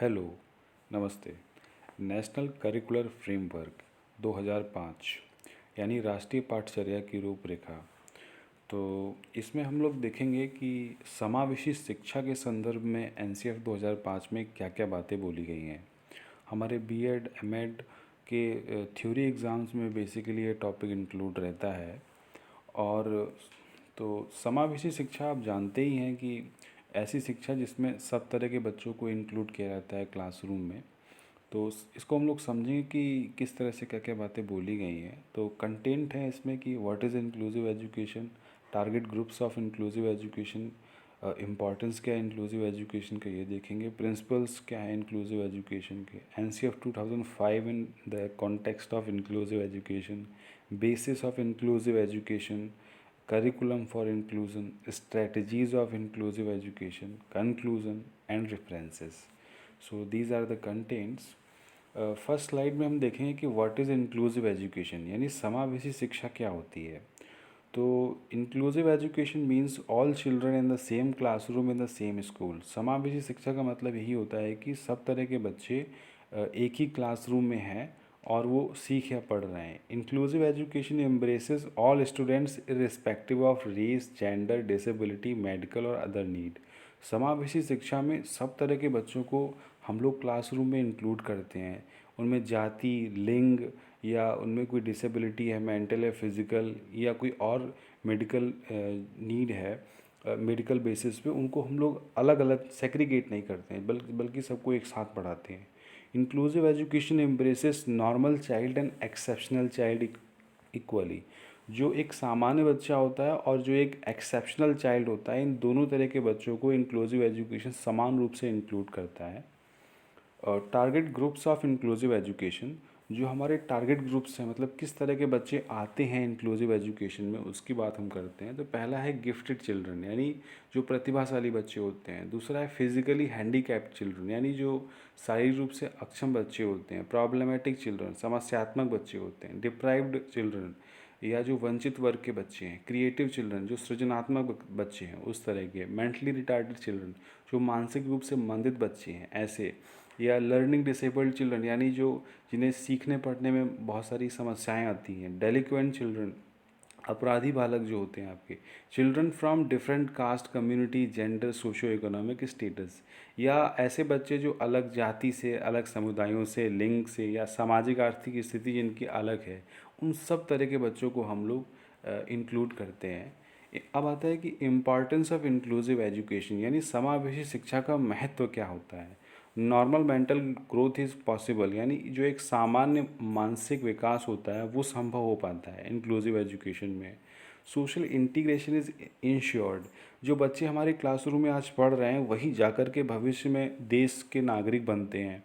Hello, नमस्ते। National curricular framework 2005 यानी राष्ट्रीय पाठचर्या की रूपरेखा। तो इसमें हम लोग देखेंगे कि समावेशी शिक्षा के संदर्भ में एनसीएफ 2005 में क्या क्या बातें बोली गई हैं। हमारे बीएड एमएड के थ्योरी एग्ज़ाम्स में बेसिकली ये टॉपिक इंक्लूड रहता है। और तो समावेशी शिक्षा आप जानते ही हैं कि ऐसी शिक्षा जिसमें सब तरह के बच्चों को इंक्लूड किया जाता है क्लासरूम में। तो इसको हम लोग समझेंगे कि किस तरह से क्या क्या बातें बोली गई हैं। तो कंटेंट है इसमें कि what is inclusive education, target groups of inclusive education, importance क्या है इंक्लूसिव एजुकेशन का ये देखेंगे, प्रिंसिपल्स क्या है इंक्लूसिव एजुकेशन के, NCF 2005 in the context of inclusive education, basis of inclusive education, curriculum for inclusion, strategies of inclusive education, conclusion and references. So these are the contents. First slide में हम देखेंगे कि what is inclusive education यानी समावेशी शिक्षा क्या होती है। तो inclusive education means all children in the same classroom in the same school. समावेशी शिक्षा का मतलब यही होता है कि सब तरह के बच्चे एक ही क्लासरूम में हैं और वो सीख या पढ़ रहे हैं। Inclusive education embraces all students irrespective of race, gender, disability, medical और अदर नीड। समावेशी शिक्षा में सब तरह के बच्चों को हम लोग क्लासरूम में इंक्लूड करते हैं। उनमें जाति, लिंग या उनमें कोई डिसेबिलिटी है, मेंटल है, फिज़िकल या कोई और मेडिकल नीड है, मेडिकल बेसिस पे उनको हम लोग अलग अलग सेग्रीगेट नहीं करते हैं, बल्कि सबको एक साथ पढ़ाते हैं। Inclusive education embraces normal child and exceptional child equally. जो एक सामान्य बच्चा होता है और जो एक एक्सेप्शनल चाइल्ड होता है, इन दोनों तरह के बच्चों को इंक्लूसिव एजुकेशन समान रूप से इंक्लूड करता है। और target groups of inclusive education, जो हमारे टारगेट ग्रुप्स हैं, मतलब किस तरह के बच्चे आते हैं इंक्लूसिव एजुकेशन में, उसकी बात हम करते हैं। तो पहला है गिफ्टेड चिल्ड्रन यानी जो प्रतिभाशाली बच्चे होते हैं। दूसरा है फिजिकली हैंडीकैप्ड चिल्ड्रन यानी जो शारीरिक रूप से अक्षम बच्चे होते हैं। प्रॉब्लमेटिक चिल्ड्रन समस्यात्मक बच्चे होते हैं। डिप्राइव्ड चिल्ड्रन या जो वंचित वर्ग के बच्चे हैं। क्रिएटिव चिल्ड्रन जो सृजनात्मक बच्चे हैं उस तरह के। मेंटली रिटार्डेड चिल्ड्रन जो मानसिक रूप से मंदित बच्चे हैं ऐसे। या लर्निंग डिसेबल्ड चिल्ड्रन यानी जो जिन्हें सीखने पढ़ने में बहुत सारी समस्याएं आती हैं। डेलिक्वेंट चिल्ड्रन अपराधी बालक जो होते हैं आपके। Children from different caste, community, gender, socio economic status, या ऐसे बच्चे जो अलग जाति से, अलग समुदायों से, लिंग से या सामाजिक आर्थिक स्थिति जिनकी अलग है, उन सब तरह के बच्चों को हम लोग इंक्लूड करते हैं। अब आता है कि इम्पॉर्टेंस ऑफ इंक्लूसिव एजुकेशन यानी समावेशी शिक्षा का महत्व क्या होता है। Normal mental growth is possible यानी जो एक सामान्य मानसिक विकास होता है वो संभव हो पाता है इंक्लूसिव एजुकेशन में। Social integration is insured. जो बच्चे हमारे क्लासरूम में आज पढ़ रहे हैं वही जाकर के भविष्य में देश के नागरिक बनते हैं।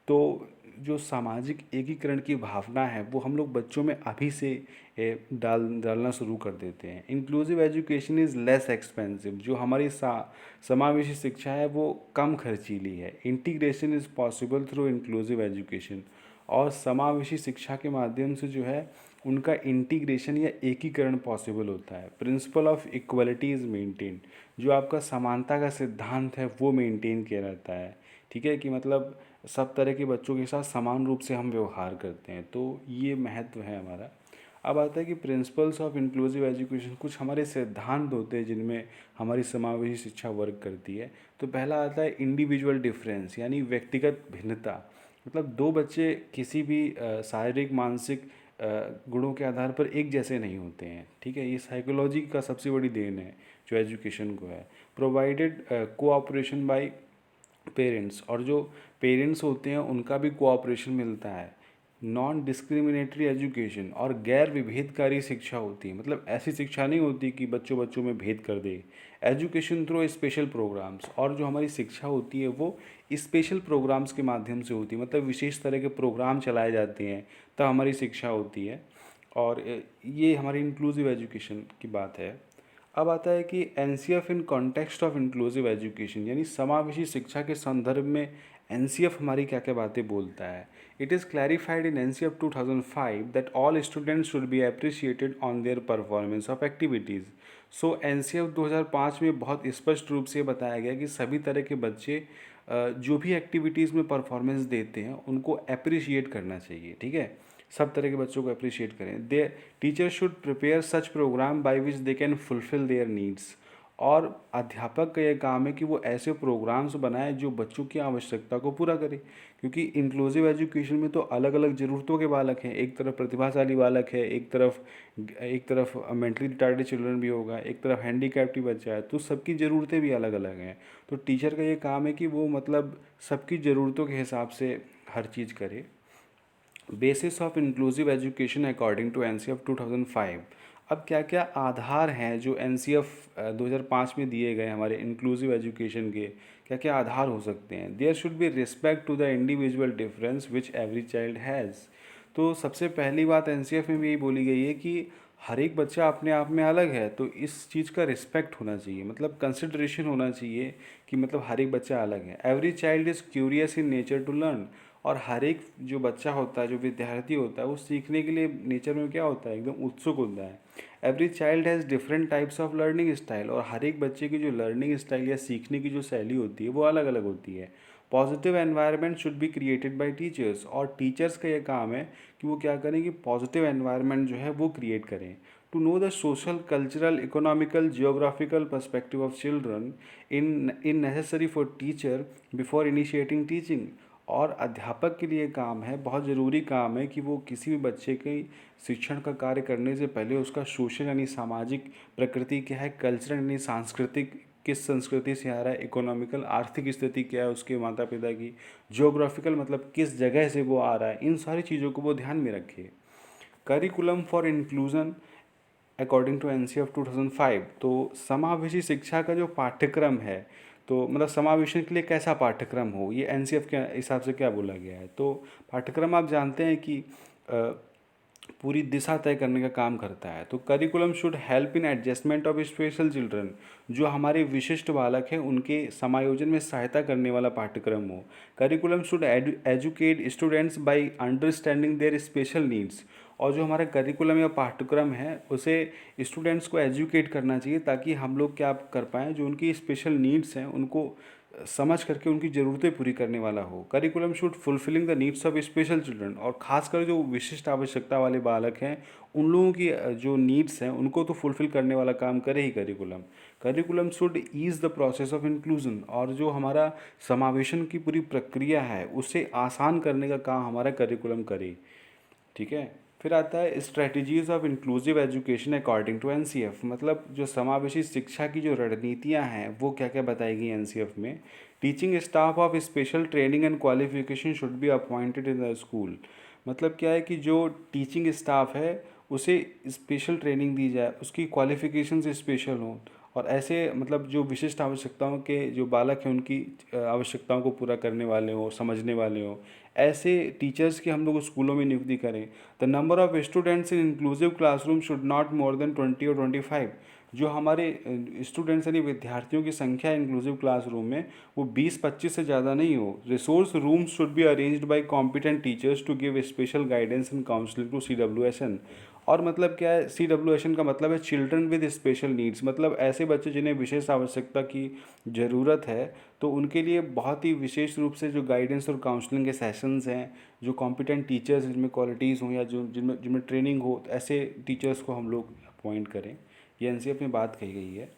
तो जो सामाजिक एकीकरण की भावना है वो हम लोग बच्चों में अभी से डालना शुरू कर देते हैं। Inclusive education is less expensive. जो हमारी समावेशी शिक्षा है वो कम खर्चीली है। Integration is possible through inclusive education. और समावेशी शिक्षा के माध्यम से जो है उनका इंटीग्रेशन या एकीकरण पॉसिबल होता है। Principle of equality is maintain. जो आपका समानता का सिद्धांत है वो मेंटेन किया रहता है। ठीक है कि मतलब सब तरह के बच्चों के साथ समान रूप से हम व्यवहार करते हैं। तो ये महत्व है हमारा। अब आता है कि प्रिंसिपल्स ऑफ इंक्लूसिव एजुकेशन, कुछ हमारे सिद्धांत होते हैं जिनमें हमारी समावेशी शिक्षा वर्क करती है। तो पहला आता है इंडिविजुअल डिफरेंस यानी व्यक्तिगत भिन्नता। मतलब दो बच्चे किसी भी शारीरिक मानसिक गुणों के आधार पर एक जैसे नहीं होते हैं। ठीक है, ये साइकोलॉजी का सबसे बड़ी देन है जो एजुकेशन को है। प्रोवाइडेड कोऑपरेशन बाय पेरेंट्स, और जो पेरेंट्स होते हैं उनका भी कोऑपरेशन मिलता है। नॉन डिस्क्रिमिनेटरी एजुकेशन, और गैर विभेदकारी शिक्षा होती है। मतलब ऐसी शिक्षा नहीं होती कि बच्चों बच्चों में भेद कर दे। एजुकेशन थ्रू स्पेशल प्रोग्राम्स, और जो हमारी शिक्षा होती है वो स्पेशल प्रोग्राम्स के माध्यम से होती है। मतलब विशेष तरह के प्रोग्राम चलाए जाते हैं तब हमारी शिक्षा होती है। और ये हमारी इंक्लूसिव एजुकेशन की बात है। अब आता है कि NCF in context of inclusive education यानी समावेशी शिक्षा के संदर्भ में एनसीएफ हमारी क्या क्या बातें बोलता है। It is clarified in NCF 2005 that all students should be appreciated on their performance of activities. So NCF 2005 में बहुत स्पष्ट रूप से बताया गया कि सभी तरह के बच्चे जो भी एक्टिविटीज़ में परफॉर्मेंस देते हैं उनको अप्रिशिएट करना चाहिए, ठीक है। सब तरह के बच्चों को अप्रिशिएट करें। They teacher should prepare such program by which they can fulfil their needs. और अध्यापक का ये काम है कि वो ऐसे प्रोग्राम्स बनाए जो बच्चों की आवश्यकता को पूरा करे, क्योंकि इंक्लूसिव एजुकेशन में तो अलग अलग ज़रूरतों के बालक हैं। एक तरफ प्रतिभाशाली बालक है, एक तरफ मेंटली रिटार्डेड चिल्ड्रन भी होगा, एक तरफ हैंडीकैप्ड भी बच्चा है, तो सबकी ज़रूरतें भी अलग अलग हैं। तो टीचर का ये काम है कि वो मतलब सबकी ज़रूरतों के हिसाब से हर चीज़ करे। Basis of inclusive education according to NCF 2005। अब क्या क्या आधार हैं जो एनसीएफ 2005 में दिए गए हमारे इंक्लूसिव एजुकेशन के, क्या क्या आधार हो सकते हैं। There should be respect to the individual difference which every child has. तो सबसे पहली बात एनसीएफ में भी यही बोली गई है कि हर एक बच्चा अपने आप में अलग है, तो इस चीज़ का रिस्पेक्ट होना चाहिए, मतलब कंसिडरेशन होना चाहिए कि मतलब हर एक बच्चा अलग है। Every child is curious in nature to learn. और हर एक जो बच्चा होता है, जो विद्यार्थी होता है, वो सीखने के लिए नेचर में क्या होता है, एकदम उत्सुक होता है। Every child has different types of learning style. और हर एक बच्चे की जो लर्निंग स्टाइल या सीखने की जो शैली होती है वो अलग अलग होती है। Positive environment should be created by teachers. और टीचर्स का ये काम है कि वो क्या करें कि पॉजिटिव एनवायरनमेंट जो है वो क्रिएट करें। To know the social, cultural, economical, geographical perspective of children in necessary for teacher before initiating teaching. और अध्यापक के लिए काम है, बहुत ज़रूरी काम है कि वो किसी भी बच्चे के शिक्षण का कार्य करने से पहले उसका सोशल यानी सामाजिक प्रकृति क्या है, कल्चरल यानी सांस्कृतिक किस संस्कृति से आ रहा है, इकोनॉमिकल आर्थिक स्थिति क्या है उसके माता पिता की, जियोग्राफिकल मतलब किस जगह से वो आ रहा है, इन सारी चीज़ों को वो ध्यान में रखे। Curriculum for inclusion according to NCF 2005। तो समावेशी शिक्षा का जो पाठ्यक्रम है, तो मतलब समावेशन के लिए कैसा पाठ्यक्रम हो, ये एनसीएफ के हिसाब से क्या बोला गया है। तो पाठ्यक्रम आप जानते हैं कि पूरी दिशा तय करने का काम करता है। तो curriculum should help in adjustment of special children. जो हमारे विशिष्ट बालक हैं उनके समायोजन में सहायता करने वाला पाठ्यक्रम हो। Curriculum should educate students by understanding their special needs. और जो हमारा करिकुलम या पाठ्यक्रम है उसे स्टूडेंट्स को एजुकेट करना चाहिए, ताकि हम लोग क्या कर पाएँ, जो उनकी स्पेशल नीड्स हैं उनको समझ करके उनकी ज़रूरतें पूरी करने वाला हो। Curriculum should fulfilling the needs of special children. और खासकर जो विशिष्ट आवश्यकता वाले बालक हैं उन लोगों की जो नीड्स हैं उनको तो फुलफिल करने वाला काम करे ही curriculum. Curriculum should is the process of inclusion. और जो हमारा समावेशन की पूरी प्रक्रिया है उसे आसान करने का काम हमारा करिकुलम करे, ठीक है। फिर आता है strategies of inclusive education according to NCF. मतलब जो समावेशी शिक्षा की जो रणनीतियाँ हैं वो क्या क्या बताई गई एनसीएफ में। Teaching staff of special training and qualification should be appointed in the school. मतलब क्या है कि जो टीचिंग स्टाफ है उसे स्पेशल ट्रेनिंग दी जाए, उसकी क्वालिफिकेशंस स्पेशल हों, और ऐसे मतलब जो विशिष्ट आवश्यकताओं के जो बालक हैं उनकी आवश्यकताओं को पूरा करने वाले हों, समझने वाले हों, ऐसे टीचर्स की हम लोग स्कूलों में नियुक्ति करें। The number of students in inclusive classroom should not more than 20 और 25। जो हमारे स्टूडेंट्स यानी विद्यार्थियों की संख्या इंक्लूसिव क्लासरूम में वो 20-25 से ज़्यादा नहीं हो। Resource rooms should be arranged by competent teachers to give special guidance and counselling to CWSN। और मतलब क्या है, CWSN का मतलब है चिल्ड्रन विद स्पेशल नीड्स। मतलब ऐसे बच्चे जिन्हें विशेष आवश्यकता की ज़रूरत है, तो उनके लिए बहुत ही विशेष रूप से जो गाइडेंस और काउंसलिंग के सेशंस हैं, जो कॉम्पिटेंट टीचर्स जिनमें क्वालिटीज़ हों या जो जिनमें जिनमें ट्रेनिंग हो, तो ऐसे टीचर्स को हम लोग अपॉइंट करें। ये एनसीएफ में बात कही गई है।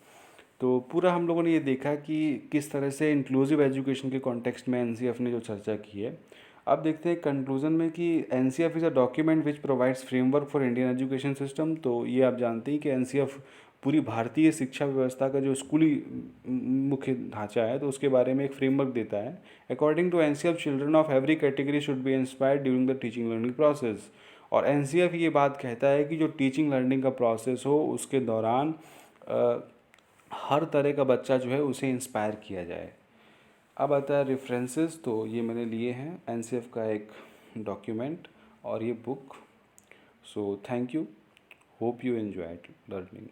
तो पूरा हम लोगों ने ये देखा कि किस तरह से इंक्लूसिव एजुकेशन के कॉन्टेक्स्ट में एनसीएफ ने जो चर्चा की है। अब देखते हैं कंक्लूजन में कि NCF is a document which provides framework for Indian education system. तो ये आप जानते हैं कि एनसीएफ पूरी भारतीय शिक्षा व्यवस्था का जो स्कूली मुख्य ढांचा है तो उसके बारे में एक फ्रेमवर्क देता है। According to NCF children of every category should be inspired during the teaching learning process. और एनसीएफ ये बात कहता है कि जो टीचिंग लर्निंग का प्रोसेस हो उसके दौरान हर तरह का बच्चा जो है उसे इंस्पायर किया जाए। अब आता है रेफरेंसेस। तो ये मैंने लिए हैं एनसीएफ का एक डॉक्यूमेंट और ये book. So thank you, hope you enjoyed learning.